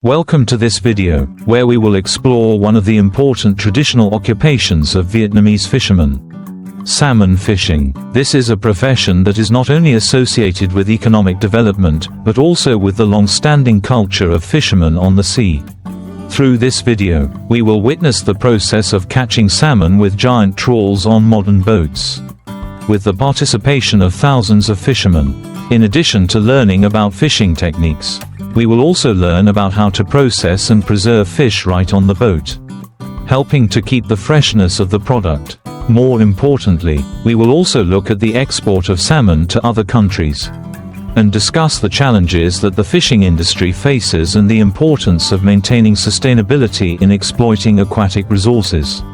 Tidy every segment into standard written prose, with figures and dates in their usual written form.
Welcome to this video, where we will explore one of the important traditional occupations of Vietnamese fishermen. Salmon fishing. This is a profession that is not only associated with economic development, but also with the long-standing culture of fishermen on the sea. Through this video, we will witness the process of catching salmon with giant trawls on modern boats. With the participation of thousands of fishermen. In addition to learning about fishing techniques, we will also learn about how to process and preserve fish right on the boat, helping to keep the freshness of the product. More importantly, we will also look at the export of salmon to other countries, and discuss the challenges that the fishing industry faces and the importance of maintaining sustainability in exploiting aquatic resources.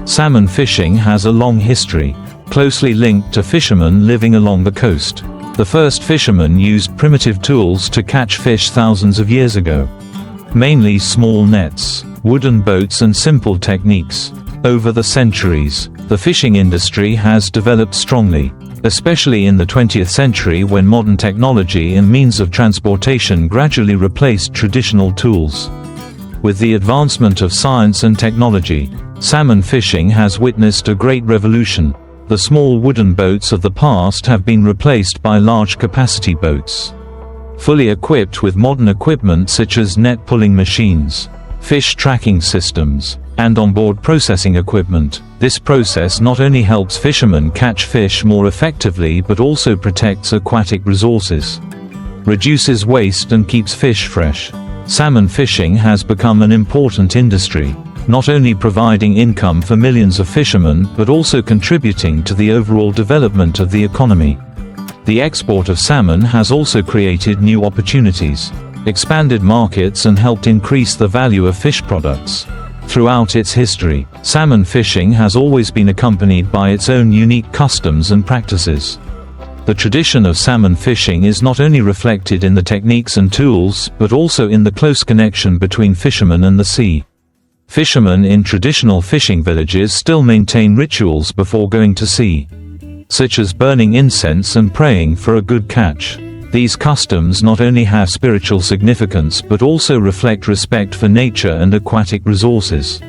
Salmon fishing has a long history, closely linked to fishermen living along the coast. The first fishermen used primitive tools to catch fish thousands of years ago. Mainly small nets, wooden boats and simple techniques. Over the centuries, the fishing industry has developed strongly, especially in the 20th century when modern technology and means of transportation gradually replaced traditional tools. With the advancement of science and technology, salmon fishing has witnessed a great revolution. The small wooden boats of the past have been replaced by large-capacity boats, fully equipped with modern equipment such as net-pulling machines, fish tracking systems, and onboard processing equipment. This process not only helps fishermen catch fish more effectively but also protects aquatic resources, reduces waste and keeps fish fresh. Salmon fishing has become an important industry, not only providing income for millions of fishermen but also contributing to the overall development of the economy. The export of salmon has also created new opportunities, expanded markets and helped increase the value of fish products. Throughout its history, salmon fishing has always been accompanied by its own unique customs and practices. The tradition of salmon fishing is not only reflected in the techniques and tools but also in the close connection between fishermen and the sea. Fishermen in traditional fishing villages still maintain rituals before going to sea, such as burning incense and praying for a good catch. These customs not only have spiritual significance but also reflect respect for nature and aquatic resources.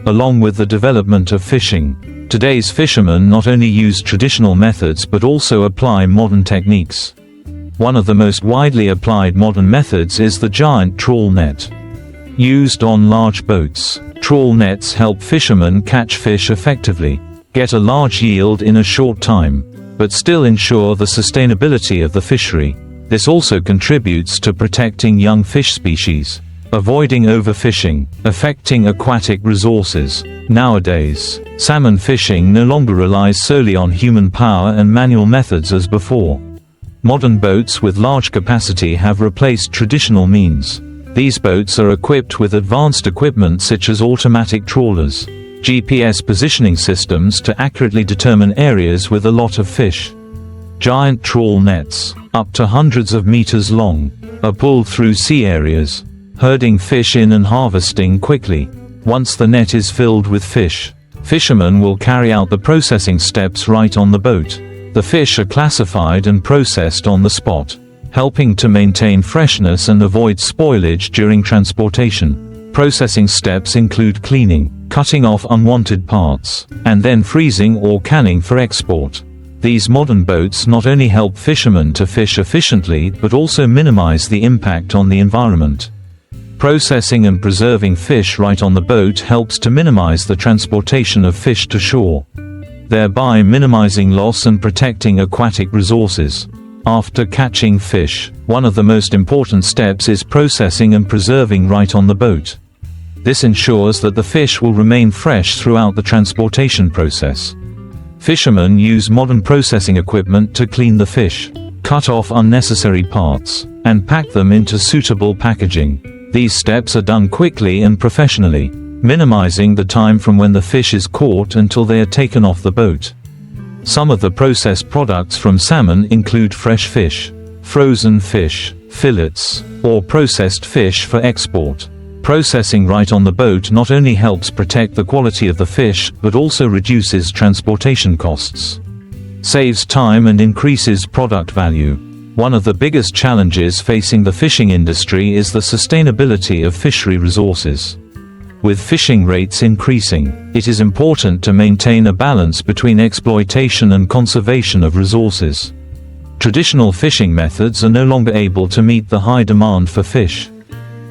Along with the development of fishing, today's fishermen not only use traditional methods but also apply modern techniques. One of the most widely applied modern methods is the giant trawl net. Used on large boats, trawl nets help fishermen catch fish effectively, get a large yield in a short time, but still ensure the sustainability of the fishery. This also contributes to protecting young fish species, avoiding overfishing, affecting aquatic resources. Nowadays, salmon fishing no longer relies solely on human power and manual methods as before. Modern boats with large capacity have replaced traditional means. These boats are equipped with advanced equipment such as automatic trawlers, GPS positioning systems to accurately determine areas with a lot of fish. Giant trawl nets, up to hundreds of meters long, are pulled through sea areas, herding fish in and harvesting quickly. Once the net is filled with fish, fishermen will carry out the processing steps right on the boat. The fish are classified and processed on the spot, helping to maintain freshness and avoid spoilage during transportation. Processing steps include cleaning, cutting off unwanted parts, and then freezing or canning for export. These modern boats not only help fishermen to fish efficiently but also minimize the impact on the environment. Processing and preserving fish right on the boat helps to minimize the transportation of fish to shore, thereby minimizing loss and protecting aquatic resources. After catching fish, one of the most important steps is processing and preserving right on the boat. This ensures that the fish will remain fresh throughout the transportation process. Fishermen use modern processing equipment to clean the fish, cut off unnecessary parts, and pack them into suitable packaging. These steps are done quickly and professionally, minimizing the time from when the fish is caught until they are taken off the boat. Some of the processed products from salmon include fresh fish, frozen fish, fillets, or processed fish for export. Processing right on the boat not only helps protect the quality of the fish but also reduces transportation costs, saves time and increases product value. One of the biggest challenges facing the fishing industry is the sustainability of fishery resources. With fishing rates increasing, it is important to maintain a balance between exploitation and conservation of resources. Traditional fishing methods are no longer able to meet the high demand for fish.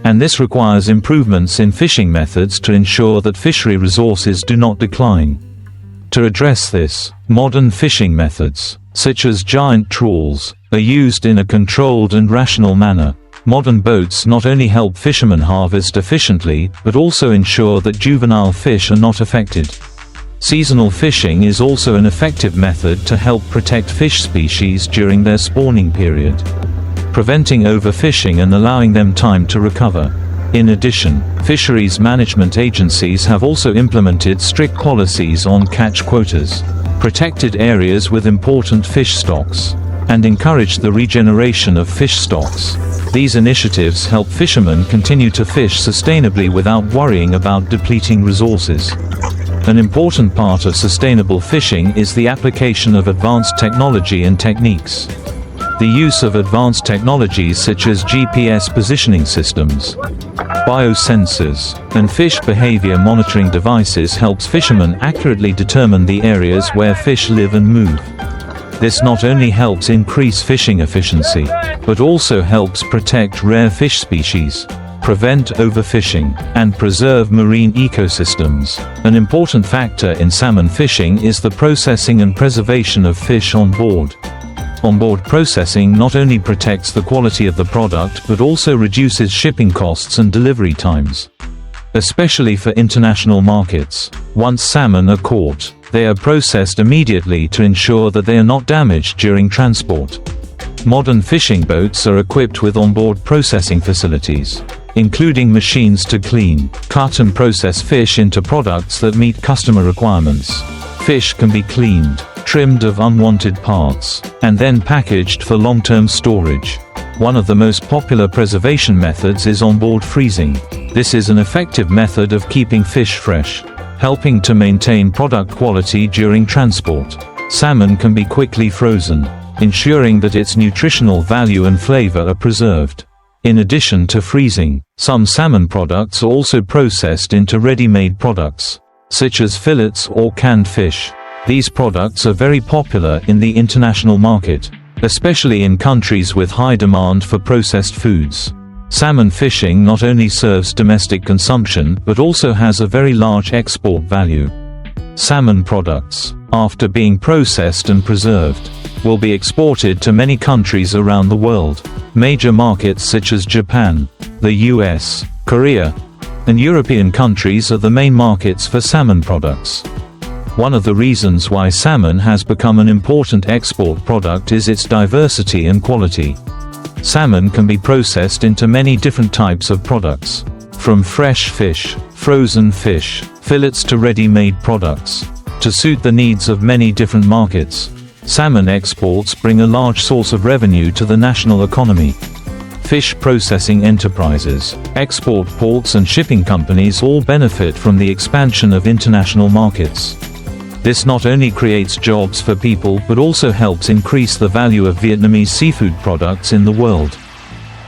And this requires improvements in fishing methods to ensure that fishery resources do not decline. To address this, modern fishing methods, such as giant trawls, are used in a controlled and rational manner. Modern boats not only help fishermen harvest efficiently, but also ensure that juvenile fish are not affected. Seasonal fishing is also an effective method to help protect fish species during their spawning period, preventing overfishing and allowing them time to recover. In addition, fisheries management agencies have also implemented strict policies on catch quotas, protected areas with important fish stocks, and encouraged the regeneration of fish stocks. These initiatives help fishermen continue to fish sustainably without worrying about depleting resources. An important part of sustainable fishing is the application of advanced technology and techniques. The use of advanced technologies such as GPS positioning systems, biosensors, and fish behavior monitoring devices helps fishermen accurately determine the areas where fish live and move. This not only helps increase fishing efficiency, but also helps protect rare fish species, prevent overfishing, and preserve marine ecosystems. An important factor in salmon fishing is the processing and preservation of fish on board. Onboard processing not only protects the quality of the product but also reduces shipping costs and delivery times, especially for international markets. Once salmon are caught, they are processed immediately to ensure that they are not damaged during transport. Modern fishing boats are equipped with onboard processing facilities, including machines to clean, cut and process fish into products that meet customer requirements. Fish can be cleaned, trimmed of unwanted parts, and then packaged for long-term storage. One of the most popular preservation methods is onboard freezing. This is an effective method of keeping fish fresh, helping to maintain product quality during transport. Salmon can be quickly frozen, ensuring that its nutritional value and flavor are preserved. In addition to freezing, some salmon products are also processed into ready-made products, such as fillets or canned fish. These products are very popular in the international market, especially in countries with high demand for processed foods. Salmon fishing not only serves domestic consumption but also has a very large export value. Salmon products, after being processed and preserved, will be exported to many countries around the world. Major markets such as Japan, the US, Korea, and European countries are the main markets for salmon products. One of the reasons why salmon has become an important export product is its diversity and quality. Salmon can be processed into many different types of products, from fresh fish, frozen fish, fillets to ready-made products, to suit the needs of many different markets. Salmon exports bring a large source of revenue to the national economy. Fish processing enterprises, export ports and shipping companies all benefit from the expansion of international markets. This not only creates jobs for people but also helps increase the value of Vietnamese seafood products in the world.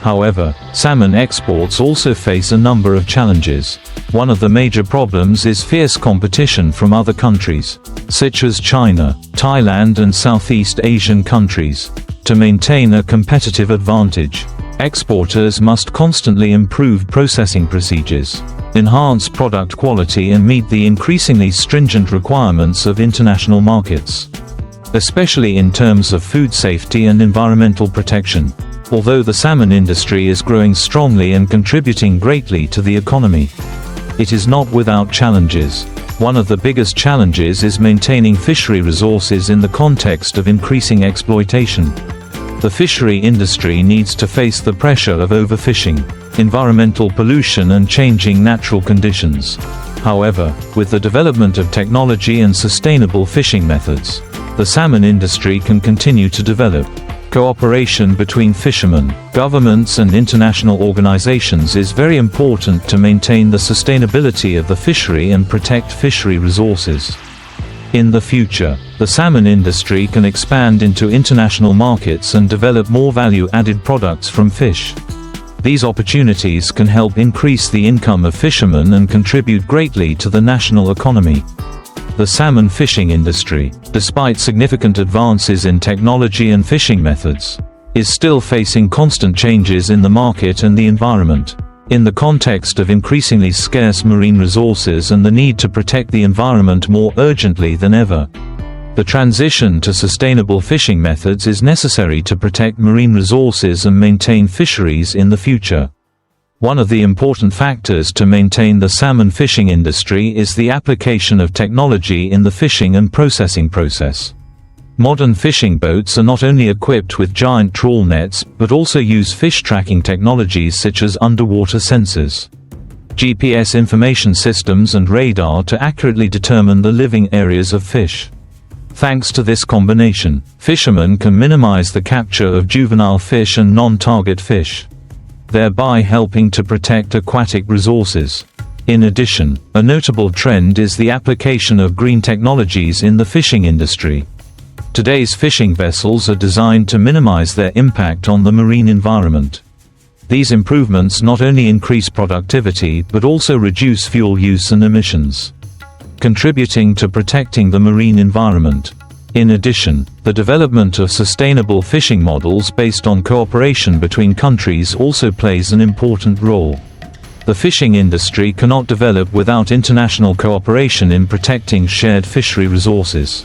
However, salmon exports also face a number of challenges. One of the major problems is fierce competition from other countries, such as China, Thailand and Southeast Asian countries. To maintain a competitive advantage, exporters must constantly improve processing procedures, enhance product quality and meet the increasingly stringent requirements of international markets, especially in terms of food safety and environmental protection. Although the salmon industry is growing strongly and contributing greatly to the economy, it is not without challenges. One of the biggest challenges is maintaining fishery resources in the context of increasing exploitation. The fishery industry needs to face the pressure of overfishing, environmental pollution and changing natural conditions. However, with the development of technology and sustainable fishing methods, the salmon industry can continue to develop. Cooperation between fishermen, governments and international organizations is very important to maintain the sustainability of the fishery and protect fishery resources. In the future, the salmon industry can expand into international markets and develop more value-added products from fish. These opportunities can help increase the income of fishermen and contribute greatly to the national economy. The salmon fishing industry, despite significant advances in technology and fishing methods, is still facing constant changes in the market and the environment. In the context of increasingly scarce marine resources and the need to protect the environment more urgently than ever, the transition to sustainable fishing methods is necessary to protect marine resources and maintain fisheries in the future. One of the important factors to maintain the salmon fishing industry is the application of technology in the fishing and processing process. Modern fishing boats are not only equipped with giant trawl nets, but also use fish tracking technologies such as underwater sensors, GPS information systems and radar to accurately determine the living areas of fish. Thanks to this combination, fishermen can minimize the capture of juvenile fish and non-target fish, thereby helping to protect aquatic resources. In addition, a notable trend is the application of green technologies in the fishing industry. Today's fishing vessels are designed to minimize their impact on the marine environment. These improvements not only increase productivity but also reduce fuel use and emissions, contributing to protecting the marine environment. In addition, the development of sustainable fishing models based on cooperation between countries also plays an important role. The fishing industry cannot develop without international cooperation in protecting shared fishery resources.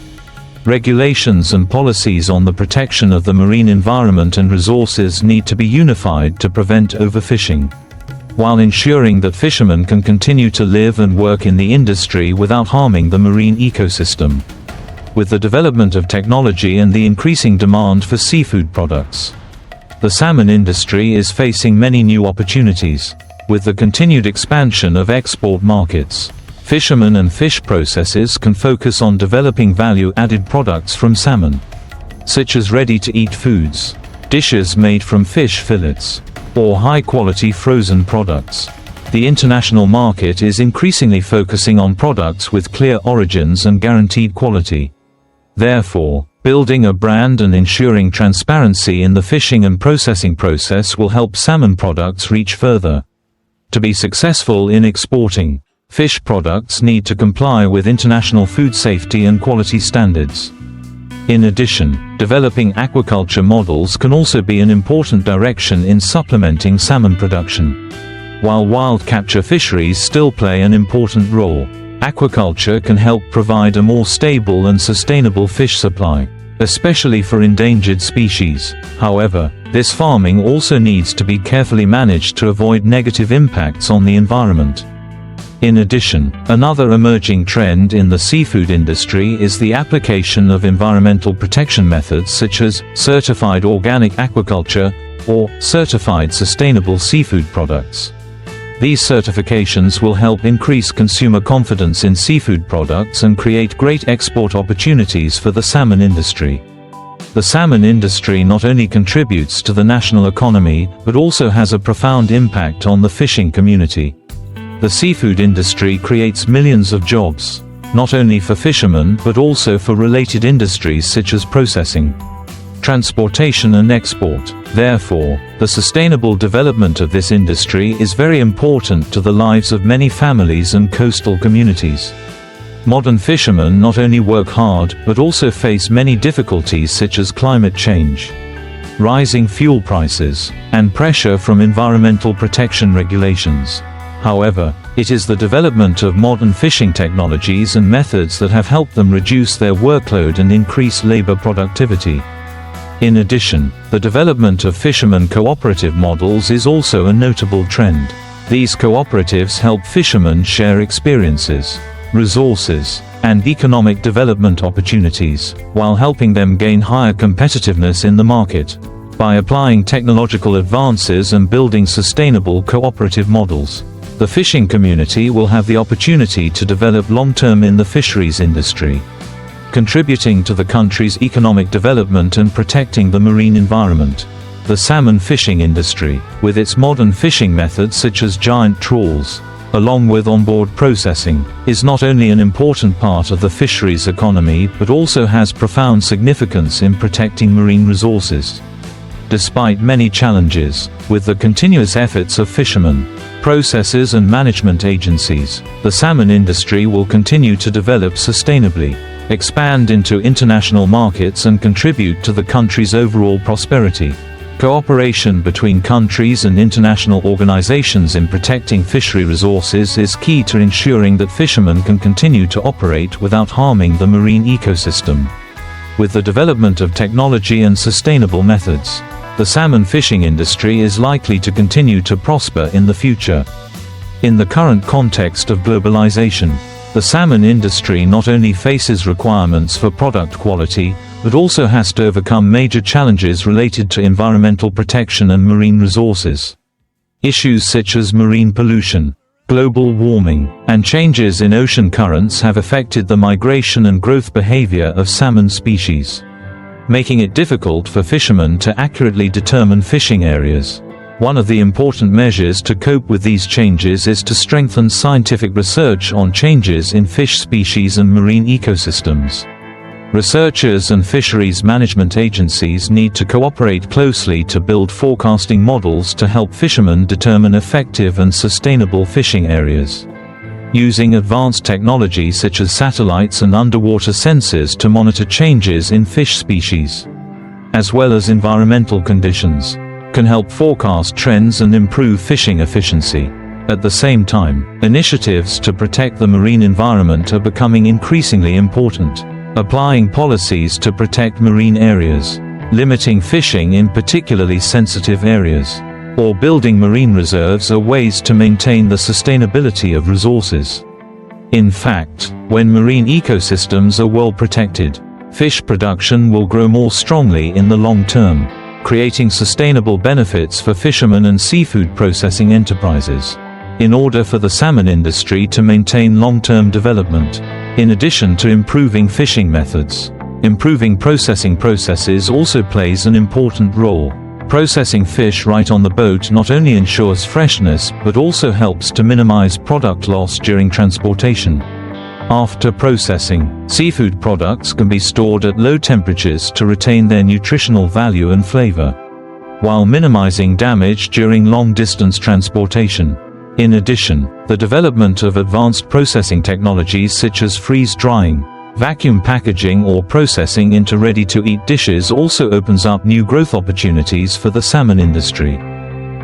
Regulations and policies on the protection of the marine environment and resources need to be unified to prevent overfishing, while ensuring that fishermen can continue to live and work in the industry without harming the marine ecosystem. With the development of technology and the increasing demand for seafood products, the salmon industry is facing many new opportunities. With the continued expansion of export markets, fishermen and fish processors can focus on developing value-added products from salmon, such as ready-to-eat foods, dishes made from fish fillets, or high-quality frozen products. The international market is increasingly focusing on products with clear origins and guaranteed quality. Therefore, building a brand and ensuring transparency in the fishing and processing process will help salmon products reach further. To be successful in exporting, fish products need to comply with international food safety and quality standards. In addition, developing aquaculture models can also be an important direction in supplementing salmon production. While wild capture fisheries still play an important role, aquaculture can help provide a more stable and sustainable fish supply, especially for endangered species. However, this farming also needs to be carefully managed to avoid negative impacts on the environment. In addition, another emerging trend in the seafood industry is the application of environmental protection methods such as certified organic aquaculture or certified sustainable seafood products. These certifications will help increase consumer confidence in seafood products and create great export opportunities for the salmon industry. The salmon industry not only contributes to the national economy, but also has a profound impact on the fishing community. The seafood industry creates millions of jobs, not only for fishermen but also for related industries such as processing, transportation and export. Therefore, the sustainable development of this industry is very important to the lives of many families and coastal communities. Modern fishermen not only work hard but also face many difficulties such as climate change, rising fuel prices, and pressure from environmental protection regulations. However, it is the development of modern fishing technologies and methods that have helped them reduce their workload and increase labor productivity. In addition, the development of fishermen cooperative models is also a notable trend. These cooperatives help fishermen share experiences, resources, and economic development opportunities, while helping them gain higher competitiveness in the market. By applying technological advances and building sustainable cooperative models, the fishing community will have the opportunity to develop long-term in the fisheries industry, contributing to the country's economic development and protecting the marine environment. The salmon fishing industry, with its modern fishing methods such as giant trawls, along with onboard processing, is not only an important part of the fisheries economy but also has profound significance in protecting marine resources. Despite many challenges, with the continuous efforts of fishermen, processors and management agencies, the salmon industry will continue to develop sustainably, expand into international markets and contribute to the country's overall prosperity. Cooperation between countries and international organizations in protecting fishery resources is key to ensuring that fishermen can continue to operate without harming the marine ecosystem. With the development of technology and sustainable methods, the salmon fishing industry is likely to continue to prosper in the future. In the current context of globalization, the salmon industry not only faces requirements for product quality, but also has to overcome major challenges related to environmental protection and marine resources. Issues such as marine pollution, global warming, and changes in ocean currents have affected the migration and growth behavior of salmon species, making it difficult for fishermen to accurately determine fishing areas. One of the important measures to cope with these changes is to strengthen scientific research on changes in fish species and marine ecosystems. Researchers and fisheries management agencies need to cooperate closely to build forecasting models to help fishermen determine effective and sustainable fishing areas. Using advanced technology such as satellites and underwater sensors to monitor changes in fish species, as well as environmental conditions, can help forecast trends and improve fishing efficiency. At the same time, initiatives to protect the marine environment are becoming increasingly important. Applying policies to protect marine areas, limiting fishing in particularly sensitive areas, or building marine reserves are ways to maintain the sustainability of resources. In fact, when marine ecosystems are well protected, fish production will grow more strongly in the long term, creating sustainable benefits for fishermen and seafood processing enterprises. In order for the salmon industry to maintain long-term development, in addition to improving fishing methods, improving processing processes also plays an important role. Processing fish right on the boat not only ensures freshness but also helps to minimize product loss during transportation. After processing, seafood products can be stored at low temperatures to retain their nutritional value and flavor, while minimizing damage during long-distance transportation. In addition, the development of advanced processing technologies such as freeze-drying, vacuum packaging or processing into ready-to-eat dishes also opens up new growth opportunities for the salmon industry.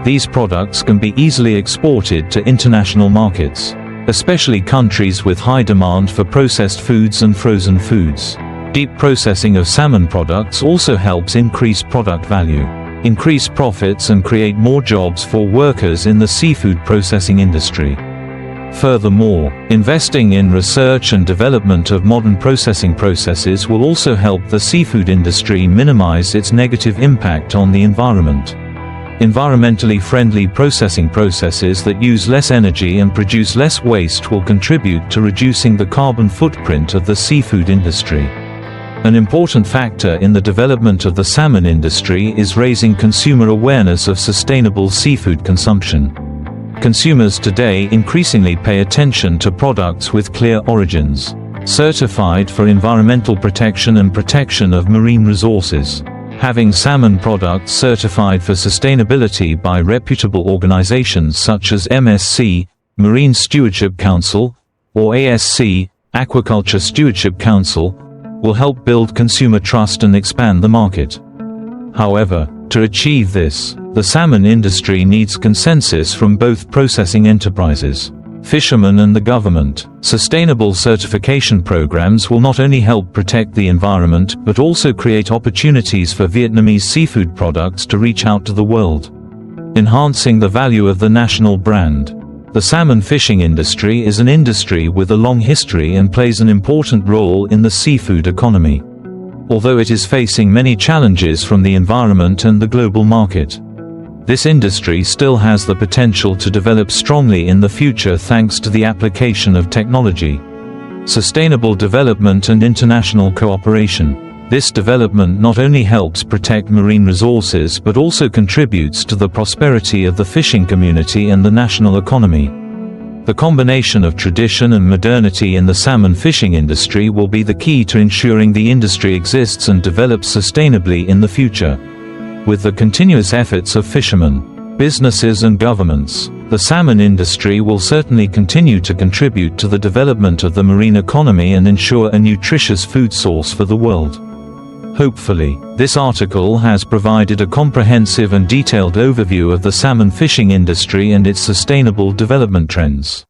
These products can be easily exported to international markets, especially countries with high demand for processed foods and frozen foods. Deep processing of salmon products also helps increase product value, increase profits and create more jobs for workers in the seafood processing industry. Furthermore, investing in research and development of modern processing processes will also help the seafood industry minimize its negative impact on the environment. Environmentally friendly processing processes that use less energy and produce less waste will contribute to reducing the carbon footprint of the seafood industry. An important factor in the development of the salmon industry is raising consumer awareness of sustainable seafood consumption. Consumers today increasingly pay attention to products with clear origins, certified for environmental protection and protection of marine resources. Having salmon products certified for sustainability by reputable organizations such as MSC, Marine Stewardship Council, or ASC, Aquaculture Stewardship Council, will help build consumer trust and expand the market. However, to achieve this, the salmon industry needs consensus from both processing enterprises, fishermen and the government. Sustainable certification programs will not only help protect the environment but also create opportunities for Vietnamese seafood products to reach out to the world, enhancing the value of the national brand. The salmon fishing industry is an industry with a long history and plays an important role in the seafood economy. Although it is facing many challenges from the environment and the global market, this industry still has the potential to develop strongly in the future thanks to the application of technology, sustainable development and international cooperation. This development not only helps protect marine resources but also contributes to the prosperity of the fishing community and the national economy. The combination of tradition and modernity in the salmon fishing industry will be the key to ensuring the industry exists and develops sustainably in the future. With the continuous efforts of fishermen, businesses and governments, the salmon industry will certainly continue to contribute to the development of the marine economy and ensure a nutritious food source for the world. Hopefully, this article has provided a comprehensive and detailed overview of the salmon fishing industry and its sustainable development trends.